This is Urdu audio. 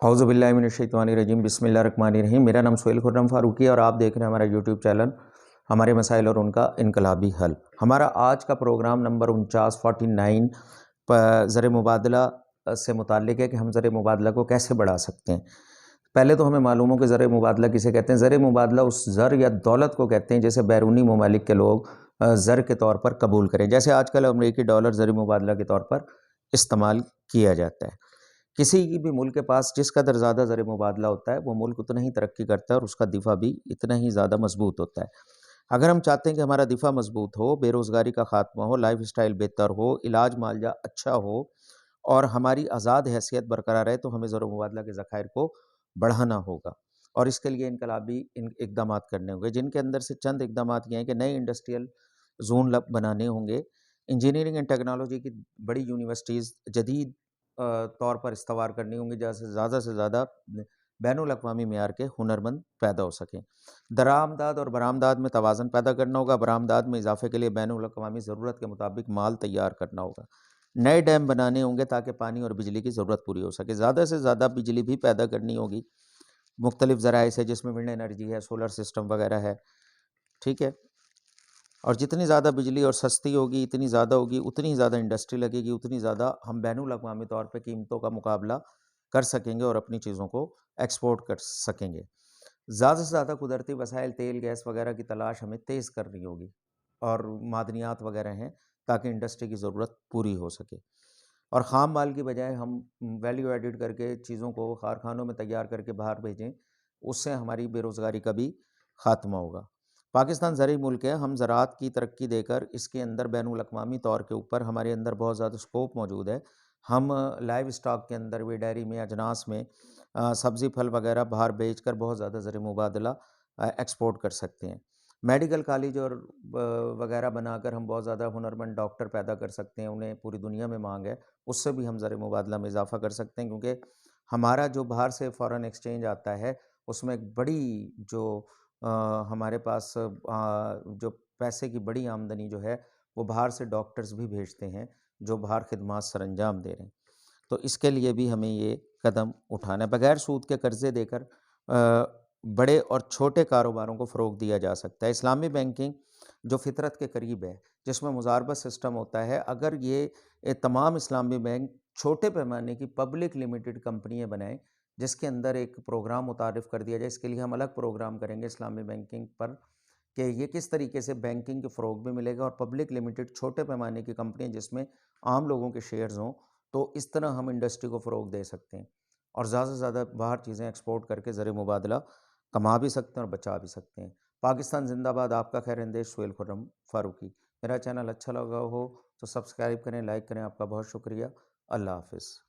اعوذ باللہ من الشیطان الرجیم، بسم اللہ الرحمن الرحیم۔ میرا نام سہیل خرم فاروقی ہے اور آپ دیکھ رہے ہیں ہمارا یوٹیوب چینل ہمارے مسائل اور ان کا انقلابی حل۔ ہمارا آج کا پروگرام نمبر 49 زر مبادلہ سے متعلق ہے کہ ہم زر مبادلہ کو کیسے بڑھا سکتے ہیں۔ پہلے تو ہمیں معلوم ہو کہ زر مبادلہ کسے کہتے ہیں۔ زر مبادلہ اس زر یا دولت کو کہتے ہیں جیسے بیرونی ممالک کے لوگ زر کے طور پر قبول کریں، جیسے آج کل امریکی ڈالر زر مبادلہ کے طور پر استعمال کیا جاتا ہے۔ کسی بھی ملک کے پاس جس قدر زیادہ زر مبادلہ ہوتا ہے وہ ملک اتنا ہی ترقی کرتا ہے اور اس کا دفاع بھی اتنا ہی زیادہ مضبوط ہوتا ہے۔ اگر ہم چاہتے ہیں کہ ہمارا دفاع مضبوط ہو، بے روزگاری کا خاتمہ ہو، لائف سٹائل بہتر ہو، علاج معالجہ اچھا ہو اور ہماری آزاد حیثیت برقرار رہے، تو ہمیں زر مبادلہ کے ذخائر کو بڑھانا ہوگا اور اس کے لیے انقلابی اقدامات کرنے ہوں گے، جن کے اندر سے چند اقدامات یہ ہیں کہ نئے انڈسٹریل زون بنانے ہوں گے، انجینئرنگ اینڈ ٹیکنالوجی کی بڑی یونیورسٹیز جدید طور پر استوار کرنی ہوں گی، جیسے زیادہ سے زیادہ بین الاقوامی معیار کے ہنرمند پیدا ہو سکیں۔ درآمدات اور برآمدات میں توازن پیدا کرنا ہوگا، برآمدات میں اضافے کے لیے بین الاقوامی ضرورت کے مطابق مال تیار کرنا ہوگا۔ نئے ڈیم بنانے ہوں گے تاکہ پانی اور بجلی کی ضرورت پوری ہو سکے، زیادہ سے زیادہ بجلی بھی پیدا کرنی ہوگی مختلف ذرائع سے، جس میں ونڈ انرجی ہے، سولر سسٹم وغیرہ ہے، ٹھیک ہے۔ اور جتنی زیادہ بجلی اور سستی ہوگی، اتنی زیادہ ہوگی، اتنی زیادہ انڈسٹری لگے گی، اتنی زیادہ ہم بین الاقوامی طور پہ قیمتوں کا مقابلہ کر سکیں گے اور اپنی چیزوں کو ایکسپورٹ کر سکیں گے۔ زیادہ سے زیادہ قدرتی وسائل، تیل، گیس وغیرہ کی تلاش ہمیں تیز کرنی ہوگی اور معدنیات وغیرہ ہیں تاکہ انڈسٹری کی ضرورت پوری ہو سکے، اور خام مال کی بجائے ہم ویلیو ایڈڈ کر کے چیزوں کو کارخانوں میں تیار کر کے باہر بھیجیں، اس سے ہماری بے روزگاری کا بھی خاتمہ ہوگا۔ پاکستان زرعی ملک ہے، ہم زراعت کی ترقی دے کر اس کے اندر بین الاقوامی طور کے اوپر ہمارے اندر بہت زیادہ سکوپ موجود ہے۔ ہم لائیو سٹاک کے اندر بھی، ڈیری میں، اجناس میں، سبزی پھل وغیرہ باہر بیچ کر بہت زیادہ زر مبادلہ ایکسپورٹ کر سکتے ہیں۔ میڈیکل کالج اور وغیرہ بنا کر ہم بہت زیادہ ہنرمند ڈاکٹر پیدا کر سکتے ہیں، انہیں پوری دنیا میں مانگ ہے، اس سے بھی ہم زر مبادلہ میں اضافہ کر سکتے ہیں، کیونکہ ہمارا جو باہر سے فارن ایکسچینج آتا ہے اس میں ایک بڑی جو ہمارے پاس جو پیسے کی بڑی آمدنی جو ہے وہ باہر سے ڈاکٹرز بھی بھیجتے ہیں جو باہر خدمات سر انجام دے رہے ہیں، تو اس کے لیے بھی ہمیں یہ قدم اٹھانا ہے۔ بغیر سود کے قرضے دے کر بڑے اور چھوٹے کاروباروں کو فروغ دیا جا سکتا ہے۔ اسلامی بینکنگ جو فطرت کے قریب ہے، جس میں مضاربہ سسٹم ہوتا ہے، اگر یہ تمام اسلامی بینک چھوٹے پیمانے کی پبلک لمیٹڈ کمپنیاں بنائیں، جس کے اندر ایک پروگرام متعارف کر دیا جائے، اس کے لیے ہم الگ پروگرام کریں گے اسلامی بینکنگ پر کہ یہ کس طریقے سے بینکنگ کے فروغ بھی ملے گا، اور پبلک لمیٹڈ چھوٹے پیمانے کی کمپنیاں جس میں عام لوگوں کے شیئرز ہوں، تو اس طرح ہم انڈسٹری کو فروغ دے سکتے ہیں اور زیادہ سے زیادہ باہر چیزیں ایکسپورٹ کر کے زر مبادلہ کما بھی سکتے ہیں اور بچا بھی سکتے ہیں۔ پاکستان زندہ باد، آپ کا خیر اندیش سہیل خرم فاروقی۔ میرا چینل اچھا لگا ہو تو سبسکرائب کریں، لائک کریں، آپ کا بہت شکریہ۔ اللہ حافظ۔